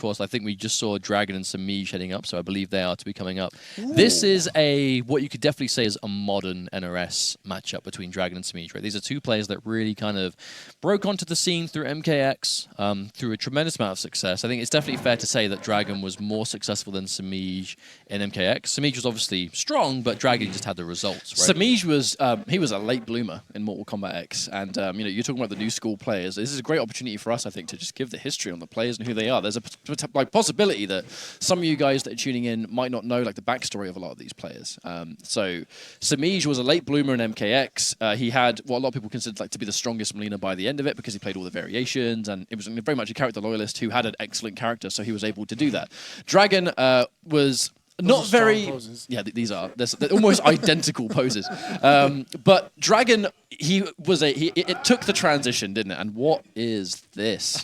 course, I think we just saw Dragon and Semiij heading up, so I believe they are to be coming up. Ooh. This is what you could definitely say is a modern NRS matchup between Dragon and Semiij, right? These are two players that really kind of broke onto the scene through MKX, through a tremendous amount of success. I think it's definitely fair to say that Dragon was more successful than Semiij in MKX. Semiij was obviously strong, but Dragon just had the results, right? Semiij was, he was a late bloomer in Mortal Kombat X, and you know, you're talking about the new school players. This is a great opportunity for us, I think, to just give the history on the players and who they are. There's a possibility that some of you guys that are tuning in might not know like the backstory of a lot of these players. So Semiij was a late bloomer in MKX. He had what a lot of people consider like to be the strongest Melina by the end of it because he played all the variations, and it was very much a character loyalist who had an excellent character, so he was able to do that. Dragon was not very. Poses. Yeah, these are they're almost identical poses. But Dragon, it took the transition, didn't it? And what is this?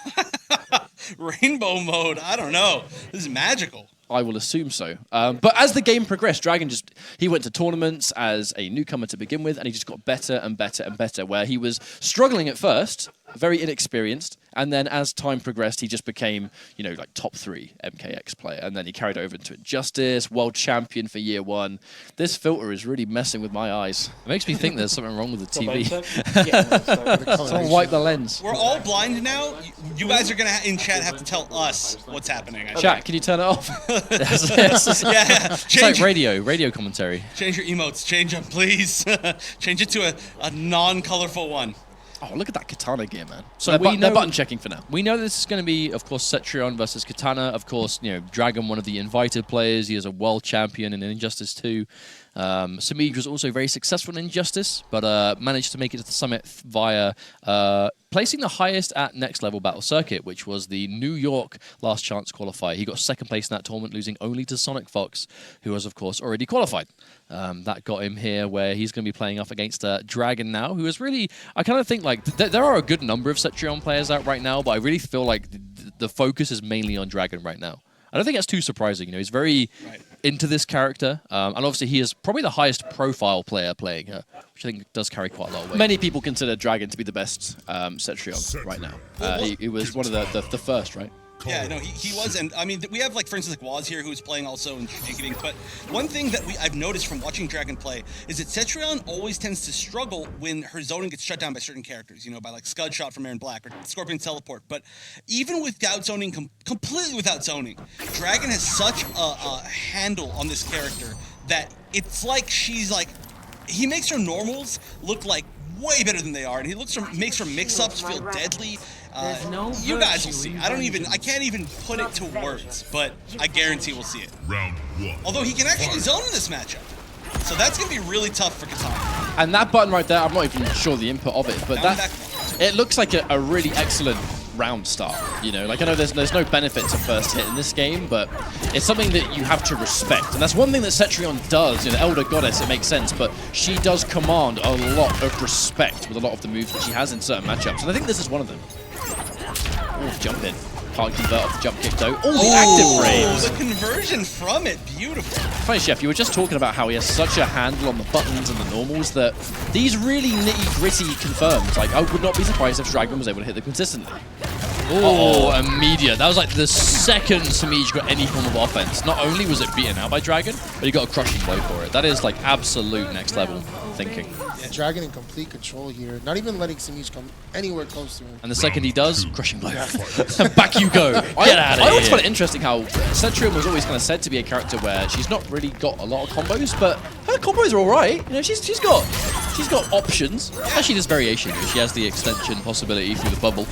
Rainbow mode. I don't know. This is magical. I will assume so. But as the game progressed, Dragon he went to tournaments as a newcomer to begin with, and he just got better and better and better, where he was struggling at first, very inexperienced, and then as time progressed, he just became, you know, like top 3 MKX player, and then he carried over into Injustice, world champion for year 1. This filter is really messing with my eyes. It makes me think there's something wrong with the TV. Someone wipe the lens. We're all blind now. You guys are gonna in chat have to tell us what's happening. Chat, can you turn it off? Yeah. It's like radio commentary. Change your emotes. Change them, please. Change it to a non-colorful one. Oh, look at that Kitana gear, man. So they're button checking for now. We know this is going to be, of course, Cetrion versus Kitana. Of course, you know, Dragon, one of the invited players. He is a world champion in Injustice 2. Semiij was also very successful in Injustice, but managed to make it to the summit via placing the highest at next level battle circuit, which was the New York Last Chance qualifier. He got second place in that tournament, losing only to Sonic Fox, who was, of course, already qualified. That got him here, where he's going to be playing off against Dragon now, who is really, I kind of think, like, there are a good number of Cetrion players out right now, but I really feel like the focus is mainly on Dragon right now. I don't think that's too surprising. You know, he's very into this character, and obviously he is probably the highest profile player playing her, which I think does carry quite a lot of weight. Many people consider Dragon to be the best Cetrion right now. He was one of the first, right? Yeah, no, he was, and I mean, we have, like, for instance, like Waz here, who's playing also in Ticketing, but one thing that I've noticed from watching Dragon play is that Cetrion always tends to struggle when her zoning gets shut down by certain characters, you know, by, like, Scud Shot from Aaron Black or Scorpion Teleport, but even without zoning, completely without zoning, Dragon has such a handle on this character that it's like she's, like, he makes her normals look like way better than they are, and he makes her mix-ups feel deadly. You guys will see. I can't even put it to words, but I guarantee we'll see it. Round 1. Although he can actually zone in this matchup. So that's going to be really tough for Kitana. And that button right there, I'm not even sure the input of it, but it looks like a really excellent round start. You know, like, I know there's no benefit to first hit in this game, but it's something that you have to respect. And that's one thing that Cetrion does. You know, Elder Goddess, it makes sense, but she does command a lot of respect with a lot of the moves that she has in certain matchups. And I think this is one of them. Oh, jump in. Can't convert off the jump kick though. Oh, the active frames. The conversion from it, beautiful. Funny, Chef, you were just talking about how he has such a handle on the buttons and the normals that these really nitty-gritty confirms. Like, I would not be surprised if Dragon was able to hit them consistently. Oh, immediate. That was like the second Semiij got any form of offense. Not only was it beaten out by Dragon, but he got a crushing blow for it. That is like absolute next level thinking. Yeah, Dragon in complete control here, not even letting Semiij come anywhere close to him. And the second he does, crushing blow. Back you go. Get out of here. I always find it interesting how Cetrion was always kind of said to be a character where she's not really got a lot of combos, but her combos are all right. You know, she's got options. Actually, this variation, she has the extension possibility through the bubble.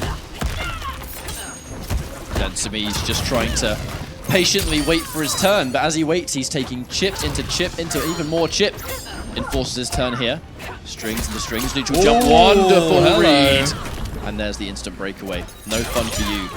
And Semiij just trying to patiently wait for his turn, but as he waits, he's taking chip into even more chip. Enforces his turn here. Strings into strings, neutral jump. Wonderful read. And there's the instant breakaway. No fun for you.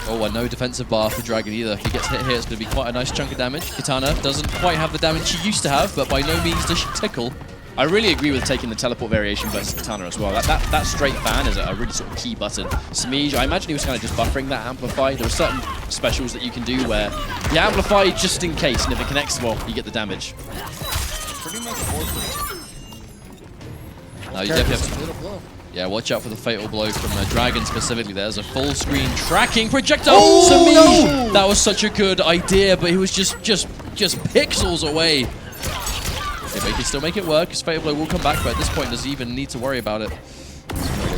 Oh, and no defensive bar for Dragon either. If he gets hit here, it's going to be quite a nice chunk of damage. Kitana doesn't quite have the damage she used to have, but by no means does she tickle. I really agree with taking the teleport variation versus Kitana as well. That straight ban is a really sort of key button. Semiij, I imagine he was kind of just buffering that amplify. There are certain specials that you can do where you amplify just in case, and if it connects, well, you get the damage. Pretty much forfeit. No, you definitely have to. Yeah, watch out for the fatal blow from Dragon specifically. There's a full screen tracking projectile. Oh, Semiij! no! That was such a good idea, but he was just pixels away. Yeah, but he can still make it work. His fatal blow will come back, but at this point, does he even need to worry about it?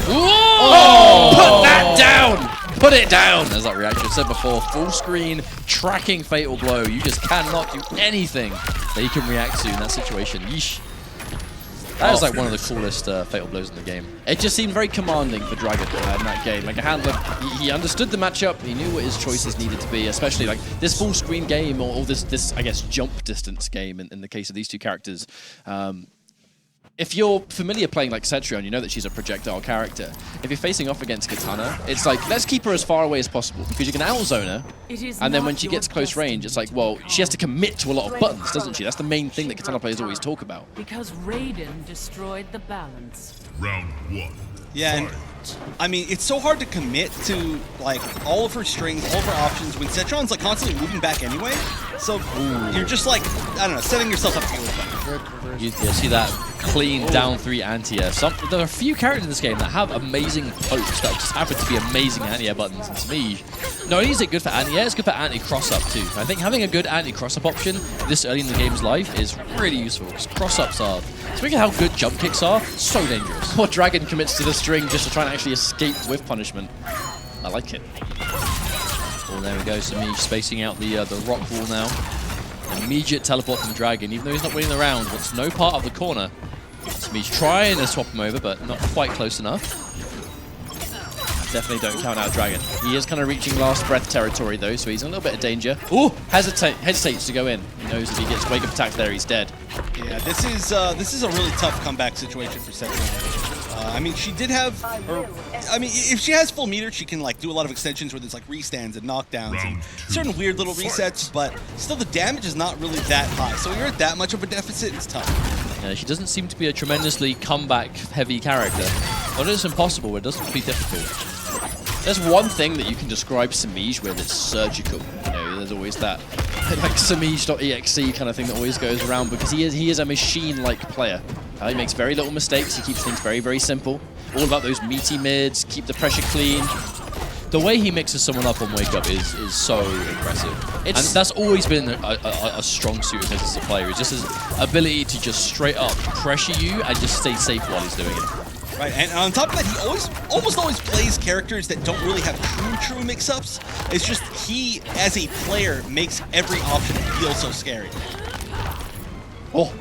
Oh! Put that down! Put it down! There's that reaction. I said before, full screen tracking fatal blow. You just cannot do anything that he can react to in that situation. Yeesh. That is like one of the coolest fatal blows in the game. It just seemed very commanding for Dragon in that game. Like a handler, he understood the matchup. He knew what his choices needed to be, especially like this full screen game or this I guess jump distance game in the case of these two characters. If you're familiar playing like Cetrion, you know that she's a projectile character. If you're facing off against Kitana, it's like, let's keep her as far away as possible because you can outzone her. And then when she gets close range, it's like, well, she has to commit to a lot of buttons, doesn't she? That's the main thing that Kitana players always talk about. Because Raiden destroyed the balance. Round 1. Yeah, and I mean, it's so hard to commit to like all of her strings, all of her options when Cetrion's like constantly moving back anyway. So you're just like, I don't know, setting yourself up to lose back. Good conversion. You see that clean down 3 anti-air. There are a few characters in this game that have amazing pokes that just happen to be amazing anti-air buttons. And Semiij, not only is it good for anti-air, it's good for anti-cross-up too. I think having a good anti-cross-up option this early in the game's life is really useful because cross-ups are, speaking of how good jump kicks are, so dangerous. Poor Dragon commits to the string just to try and actually escape with punishment. I like it. Oh, there we go. Semiij spacing out the rock wall now. Immediate teleport from Dragon, even though he's not winning the round. Wants no part of the corner. Semiij trying to swap him over, but not quite close enough. Definitely don't count out Dragon. He is kind of reaching last breath territory though, so he's in a little bit of danger. Ooh, hesitates to go in. He knows if he gets wake up attack there, he's dead. Yeah, this is a really tough comeback situation for Cetrion. I mean, she did have, I mean, if she has full meter, she can like do a lot of extensions where there's like restands and knockdowns and certain weird little resets, but still the damage is not really that high. So when you're at that much of a deficit, it's tough. Yeah, she doesn't seem to be a tremendously comeback-heavy character. Not as impossible, but it doesn't be difficult. There's one thing that you can describe Semiij with, it's surgical. You know, there's always that like Semiij.exe kind of thing that always goes around because he is a machine-like player. He makes very little mistakes. He keeps things very, very simple. All about those meaty mids, keep the pressure clean. The way he mixes someone up on wake up is so impressive. And that's always been a strong suit of his as a player. It's just his ability to just straight up pressure you and just stay safe while he's doing it. Right, and on top of that, he almost always plays characters that don't really have true mix-ups. It's just he, as a player, makes every option feel so scary. Oh,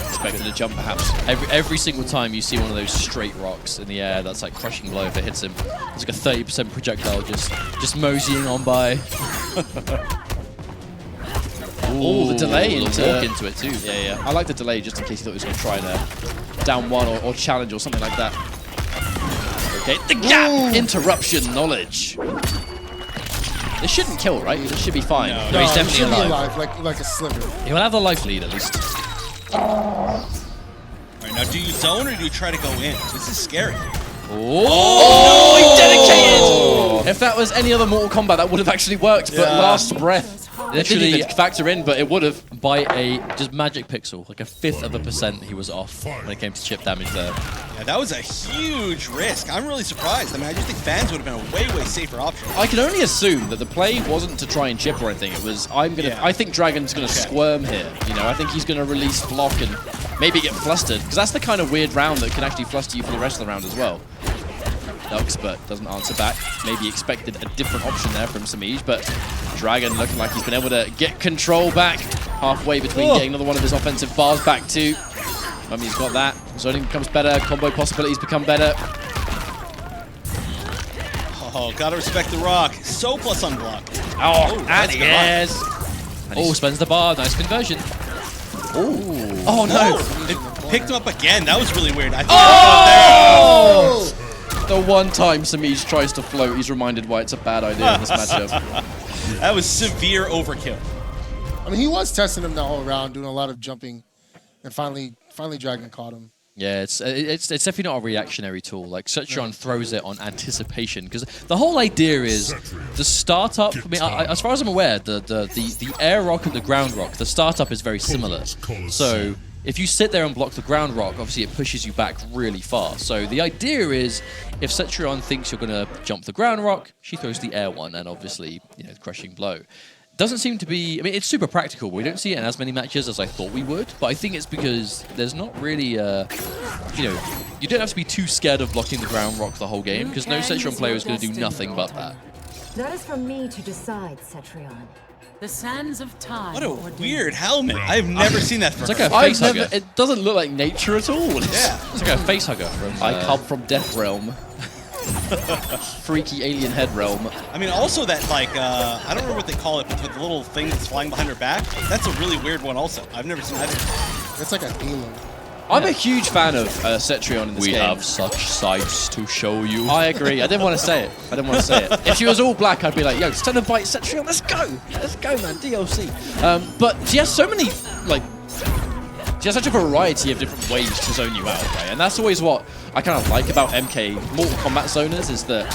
expected a jump perhaps. Every single time you see one of those straight rocks in the air, that's like crushing blow if it hits him. It's like a 30% projectile just moseying on by. Oh, the delay walk into it too. Yeah. I like the delay just in case he thought he was going to try and down one or challenge or something like that. Okay, the gap! Interruption knowledge. This shouldn't kill, right? This should be fine. No, he's he definitely should be alive. like a sliver. He will have the life lead at least. All right, now do you zone or do you try to go in? This is scary. Oh, he dedicated! If that was any other Mortal Kombat, that would have actually worked, but last breath. It didn't even factor in, but it would have. By a just magic pixel, like a 1/5%, he was off when it came to chip damage there. Yeah, that was a huge risk. I'm really surprised. I mean, I just think fans would have been a way safer option. I can only assume that the play wasn't to try and chip or anything. It was, I think Dragon's gonna squirm here. You know, I think he's gonna release block and maybe get flustered, because that's the kind of weird round that can actually fluster you for the rest of the round as well. Nugs, but doesn't answer back. Maybe expected a different option there from Semiij, but Dragon looking like he's been able to get control back halfway between getting another one of his offensive bars back too. I mean, he's got that. Zoning becomes better. Combo possibilities become better. Oh, gotta respect the rock. So plus unblock. Oh, and yes. Oh, spends the bar. Nice conversion. Oh no! It picked him up again. That was really weird. I think Oh! The one time Semiij tries to float, he's reminded why it's a bad idea in this matchup. that was severe overkill. I mean, he was testing him the whole round, doing a lot of jumping, and finally Dragon caught him. Yeah, it's definitely not a reactionary tool. Like Cetrion throws it on anticipation because the whole idea is the startup. I mean, as far as I'm aware, the air rock and the ground rock, the startup is very similar. So if you sit there and block the ground rock, obviously it pushes you back really far. So the idea is, if Cetrion thinks you're going to jump the ground rock, she throws the air one, and obviously, you know, crushing blow. Doesn't seem to be... I mean, it's super practical. We don't see it in as many matches as I thought we would, but I think it's because there's not really, you know, you don't have to be too scared of blocking the ground rock the whole game, because no Cetrion player is going to do nothing but that. That is for me to decide, Cetrion. The sands of time. What a weird helmet. I've never seen that for It's like her. a face hugger. It doesn't look like nature at all. Yeah. It's like a face hugger from... I come from Death Realm. Freaky alien head realm. I mean, also that, like, I don't remember what they call it, but with the little thing that's flying behind her back, that's a really weird one also. I've never seen either. It's like a halo. I'm a huge fan of Cetrion in this game. We have such sights to show you. I agree. I didn't want to say it. I didn't want to say it. If she was all black, I'd be like, yo, stand and bite Cetrion. Let's go. Let's go, man. DLC. But she has so many, like, she has such a variety of different ways to zone you out, right? And that's always what I kind of like about MK Mortal Kombat zoners, is that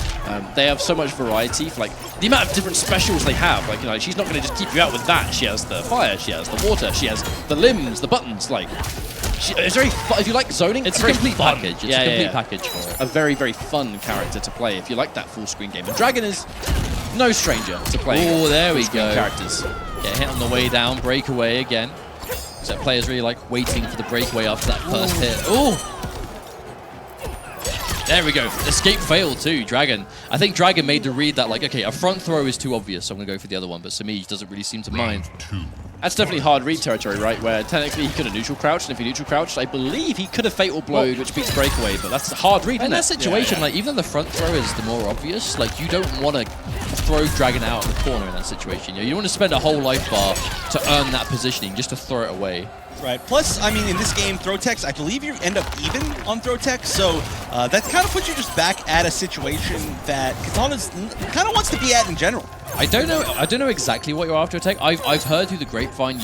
they have so much variety for, like, the amount of different specials they have. Like, you know, she's not going to just keep you out with that. She has the fire, she has the water, she has the limbs, the buttons, like... It's very fun. If you like zoning, It's a very complete fun. package. It's a complete package for it. A very, very fun character to play if you like that full screen game. And Dragon is no stranger to playing Oh, there we full-screen go. characters. Get hit on the way down, breakaway again. So players really like waiting for the breakaway after that first hit. Oh! There we go. Escape failed too, Dragon. I think Dragon made the read that, like, okay, a front throw is too obvious, so I'm going to go for the other one, but Semiij doesn't really seem to mind. That's definitely hard read territory, right? Where technically he could have neutral crouched, and if he neutral crouched, I believe he could have fatal blowed, which beats breakaway, but that's a hard read, In isn't that it? situation, like, even though the front throw is the more obvious, like, you don't want to throw Dragon out of the corner in that situation. You know, you don't want to spend a whole life bar to earn that positioning, just to throw it away. Right. Plus, I mean, in this game, throw techs, I believe you end up even on throw techs, so that kind of puts you just back at a situation that Kitana kind of wants to be at in general. I don't know exactly what you're after attack. I've heard through the grapevine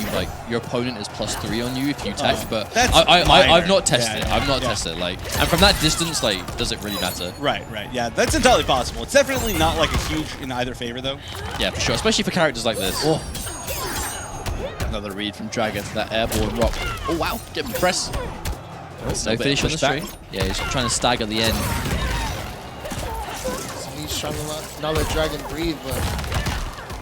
your opponent is +3 on you if you tech, but that's I've minor. not tested it. Yeah, I've not tested it. Like, and from that distance, like, does it really matter? Right, yeah, that's entirely possible. It's definitely not like a huge in either favor, though. Yeah, for sure, especially for characters like this. Oh. Another read from Dragon, that airborne rock. Oh, wow. Get me press. No finish on the string. Yeah, he's trying to stagger the end. He's trying to not let Dragon breathe, but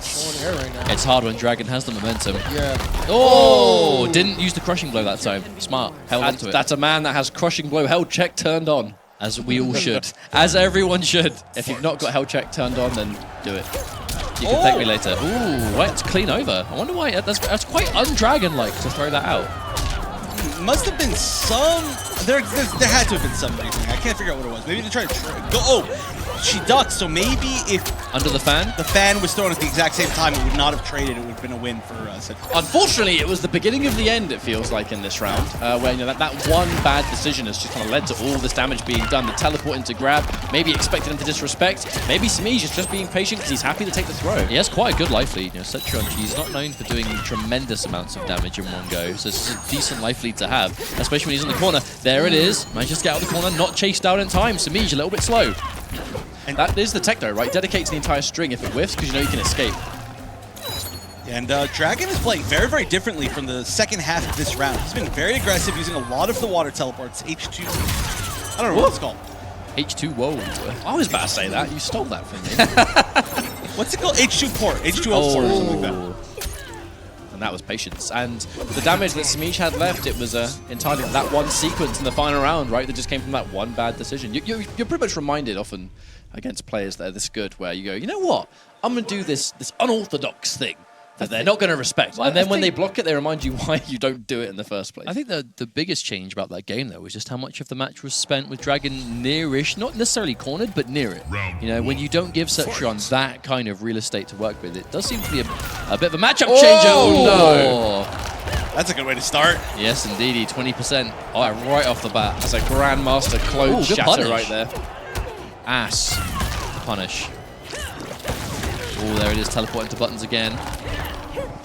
showing air right now. It's hard when Dragon has the momentum. Yeah. Oh! Didn't use the crushing blow that time. Smart. Held onto it. That's a man that has crushing blow held check turned on. As we all should. As everyone should. If you've not got held check turned on, then do it. You can thank me later. Ooh, right, it's clean over. I wonder why. That's quite un-Dragon-like to throw that out. Must have been some... There had to have been some reasoning. I can't figure out what it was. Maybe they tried to go... Oh, she ducked, so maybe if... Under the fan? The fan was thrown at the exact same time, it would not have traded. It would have been a win for Cetrion. Unfortunately, it was the beginning of the end, it feels like, in this round, where, you know, that one bad decision has just kind of led to all this damage being done. The teleport into grab, maybe expected him to disrespect. Maybe Semiij is just being patient because he's happy to take the throw. He has quite a good life lead. You know, Cetrion, she's not known for doing tremendous amounts of damage in one go, so this is a decent life lead to have, especially when he's in the corner. There it is. Manages to get out of the corner, not chased down in time. Semiij a little bit slow. And that is the tech though, right? Dedicates the entire string if it whiffs, because you know you can escape. And Dragon is playing very, very differently from the second half of this round. He's been very aggressive, using a lot of the water teleports. H2. I don't know what it's called. H2, whoa. I was about to say that. You stole that from me. What's it called? H2 port. H2O port or something like that. And that was patience. And the damage that Semiij had left, it was entirely that one sequence in the final round, right? That just came from that one bad decision. You're pretty much reminded often against players that are this good, where you go, you know what? I'm going to do this unorthodox thing that they're not going to respect. Well, and then I when they think- block it, they remind you why you don't do it in the first place. I think the biggest change about that game, though, was just how much of the match was spent with Dragon near-ish, not necessarily cornered, but near it. You know, when you don't give Cetrion that kind of real estate to work with, it does seem to be a bit of a matchup changer. Oh, no. That's a good way to start. Yes, indeedy, 20%. Oh, right off the bat. that's a Grandmaster clone Ooh, good shatter punish. right there. Ass. Punish. Oh, there it is, teleport into buttons again.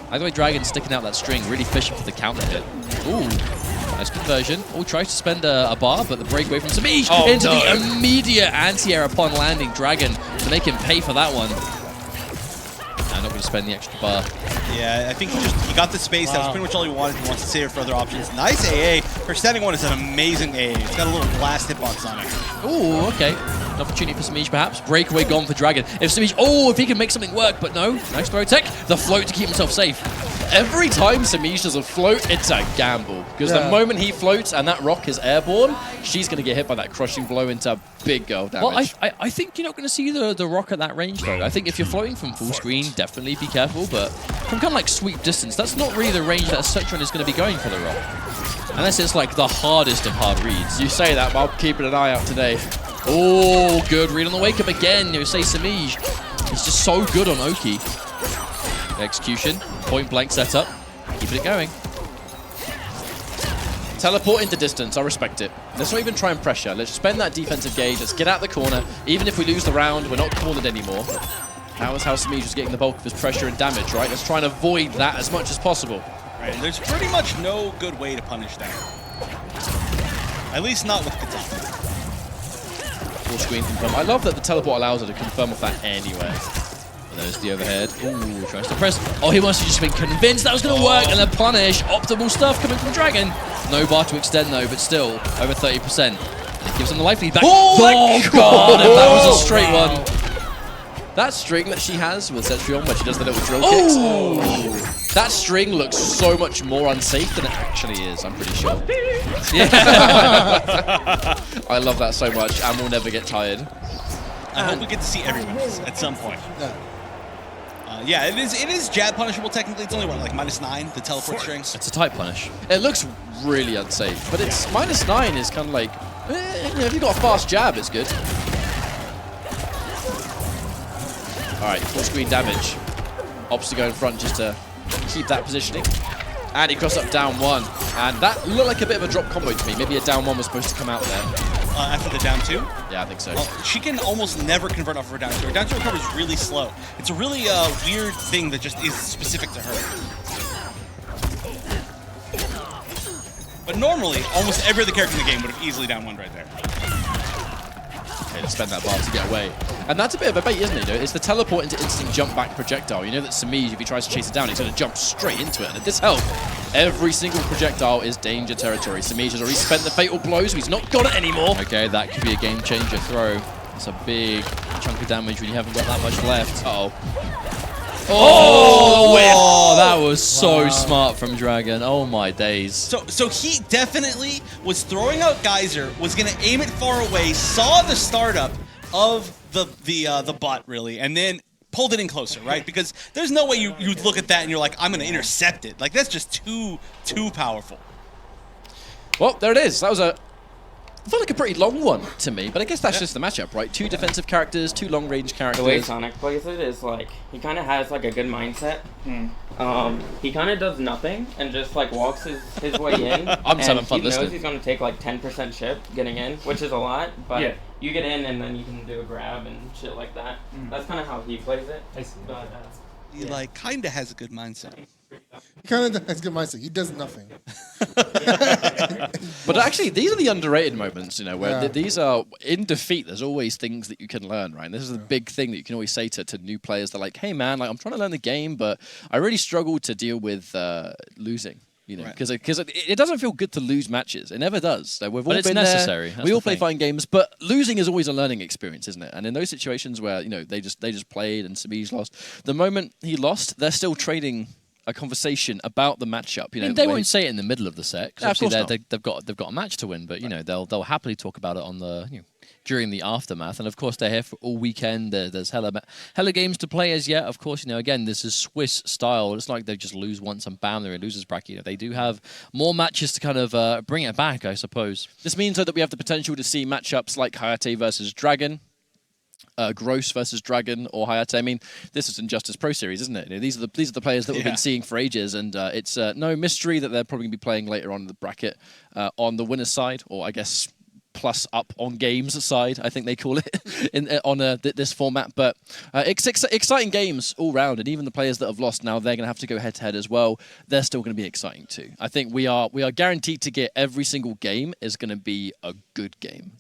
Either way, Dragon sticking out that string, really fishing for the counter hit. Ooh, nice conversion. Oh, tries to spend a bar, but the breakaway from Semiij into the immediate anti-air upon landing. Dragon to make him pay for that one. And not going to spend the extra bar. Yeah, I think he got the space. That was pretty much all he wanted. He wants to save it for other options. Nice AA. Her standing one is an amazing AA. It's got a little blast hitbox on it. Ooh, okay. An opportunity for Semiij, perhaps. Breakaway gone for Dragon. If Semiij, if he can make something work, but no. Nice throw tech. The float to keep himself safe. Every time Semiij does a float, it's a gamble. Because the moment he floats and that rock is airborne, she's going to get hit by that crushing blow into big girl damage. Well, I think you're not going to see the rock at that range, though. I think if you're floating from full screen, definitely be careful. But from kind of like sweep distance, that's not really the range that Cetrion is going to be going for the rock. Unless it's like the hardest of hard reads. You say that, but I'm keeping an eye out today. Oh, good read on the wake up again. You say Semiij. He's just so good on Oki. Execution, point blank setup, keeping it going. Teleport into distance, I respect it. Let's not even try and pressure. Let's spend that defensive gauge. Let's get out the corner. Even if we lose the round, we're not cornered anymore. That was how Semiij was getting the bulk of his pressure and damage, right? Let's try and avoid that as much as possible. Right, and there's pretty much no good way to punish that. At least not with Kitana. Full screen confirm. I love that the teleport allows her to confirm off that anyway. There's the overhead. Ooh, tries to press. Oh, he must have just been convinced that was going to work, and the punish. Optimal stuff coming from Dragon. No bar to extend, though, but still over 30%. It gives him the life lead back. Oh God, if that was a straight one. That string that she has with Cetrion, where she does the little drill kicks, that string looks so much more unsafe than it actually is, I'm pretty sure. Yeah. I love that so much, and we'll never get tired. I hope we get to see everyone at some point. Yeah, it is jab punishable technically. It's only, what, like -9, the teleport strings? It's a tight punish. It looks really unsafe, but it's -9 is kind of like, you know, if you've got a fast jab, it's good. All right, full screen damage. Opts to go in front just to keep that positioning. And he crossed up down one. And that looked like a bit of a drop combo to me. Maybe a down one was supposed to come out there. After the down two? Yeah, I think so. She can almost never convert off of her down two. Her down two recovery is really slow. It's a really weird thing that just is specific to her. But normally, almost every other character in the game would have easily down one right there. Okay, let's spend that bar to get away. And that's a bit of a bait, isn't it? You know, it's the teleport into instant jump back projectile. You know that Semiij, if he tries to chase it down, he's going to jump straight into it. And at this health, every single projectile is danger territory. Semiij has already spent the fatal blow, so he's not got it anymore. Okay, that could be a game changer throw. It's a big chunk of damage when you haven't got that much left. Uh-oh. Oh, that was so smart from Dragon. Oh my days. So he definitely was throwing out Geyser, was going to aim it far away, saw the startup of the bot really, and then pulled it in closer, right? Because there's no way you'd look at that and you're like, I'm going to intercept it. Like, that's just too powerful. Well, there it is. That was it felt like a pretty long one to me, but I guess that's just the matchup, right? Two defensive characters, two long-range characters. The way Sonic plays it is like, he kind of has like a good mindset. He kind of does nothing and just like walks his way in. I'm just having fun listening. He knows he's going to take like 10% chip getting in, which is a lot, but you get in and then you can do a grab and shit like that. That's kind of how he plays it. I see. But, he like kind of has a good mindset. He kind of has a good mindset. He does nothing. But actually, these are the underrated moments, you know, where these are, in defeat, there's always things that you can learn, right? And this is the big thing that you can always say to new players. They're like, hey, man, like, I'm trying to learn the game, but I really struggle to deal with losing. You know, because it doesn't feel good to lose matches. It never does. Like, we've all been necessary. There. We all play fighting games, but losing is always a learning experience, isn't it? And in those situations where, you know, they just played and Semiij lost, the moment he lost, they're still trading a conversation about the matchup. You know, they won't say it in the middle of the set. Yeah, obviously, they've got a match to win, but you know they'll happily talk about it on the during the aftermath. And of course, they're here for all weekend. There's hella games to play as yet. Of course, you know, again, this is Swiss style. It's not like they just lose once and bam, they're in losers bracket. You know, they do have more matches to kind of bring it back, I suppose. This means though that we have the potential to see matchups like Hayate versus Dragon. Gross versus Dragon or Hayate. I mean, this is Injustice Pro Series, isn't it? You know, these are the players that we've been seeing for ages, and it's no mystery that they're probably going to be playing later on in the bracket on the winner's side, or I guess plus up on games side, I think they call it on this format. But exciting games all round, and even the players that have lost now, they're going to have to go head to head as well. They're still going to be exciting too. I think we are guaranteed to get every single game is going to be a good game.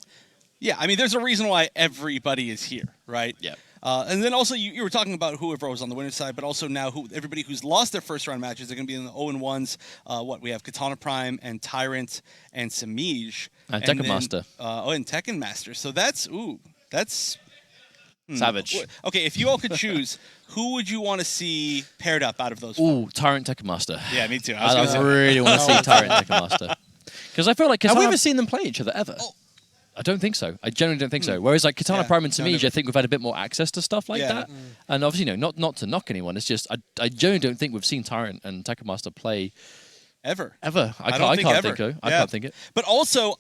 Yeah, I mean, there's a reason why everybody is here, right? Yeah. And then also you were talking about whoever was on the winner's side, but also now everybody who's lost their first round matches are going to be in the 0-1s. We have Kitana Prime and Tyrant and Semiij. And Tekken Master. And Tekken Master. So that's Savage. Okay, if you all could choose, who would you want to see paired up out of those four? Ooh, Tyrant Tekken Master. Yeah, me too. I really want to see Tyrant Tekken Master. Because I feel like Kitana... Have we ever seen them play each other ever? I don't think so. I generally don't think so. Whereas like Kitana Prime and Semiij, never. I think we've had a bit more access to stuff like that. And obviously, not to knock anyone. It's just I generally don't think we've seen Tyrant and Tekken Master play Ever. I don't can't think think ever. so. I can't think it. But also,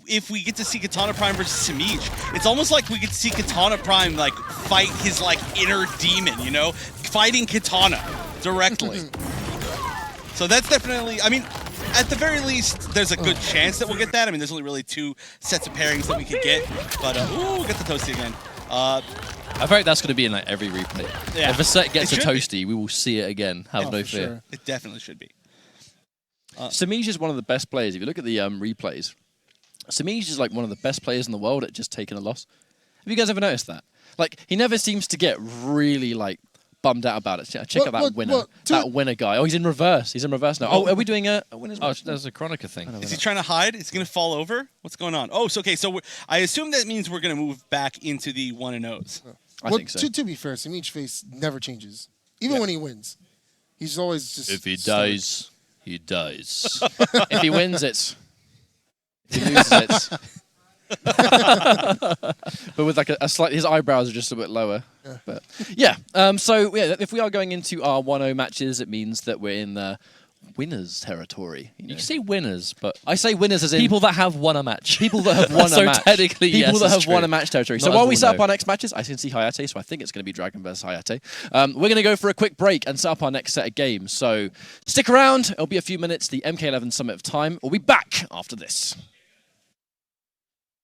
if we get to see Kitana Prime versus Semiij, it's almost like we get to see Kitana Prime like fight his like inner demon, you know, fighting Kitana directly. So that's definitely. I mean, at the very least, there's a good chance that we'll get that. I mean, there's only really 2 sets of pairings that we could get. But we get the Toasty again. I feel like that's going to be in like every replay. Yeah. If a set gets a It should Toasty, we will see it again. Have no for fear. sure. It definitely should be. Semiij is one of the best players. If you look at the replays, Semiij is like one of the best players in the world at just taking a loss. Have you guys ever noticed that? Like, he never seems to get really, like, bummed out about it. Check out that winner. That winner guy. Oh, he's in reverse. He's in reverse now. Oh, are we doing a winner's match? There's a Chronica thing. Is he trying to hide? Is he going to fall over? What's going on? Oh, so okay. So I assume that means we're going to move back into the 1-0s. I think so. To be fair, Semiij's face never changes. Even when he wins. He's always just... If he dies, he dies. If he wins, it's... If he loses, it's... but with like a slight... His eyebrows are just a bit lower. Yeah. But yeah. So yeah, if we are going into our 1-0 matches, it means that we're in the winners territory. You You can say winners, but I say winners as in... people that have won a match. People that have won a So match. technically, people yes, that it's have won true. a match territory. Not So as while we we'll set up know. our next matches, I can see Hayate, so I think it's going to be Dragon versus Hayate. We're going to go for a quick break and set up our next set of games. So stick around. It'll be a few minutes. The MK11 Summit of Time will be back after this.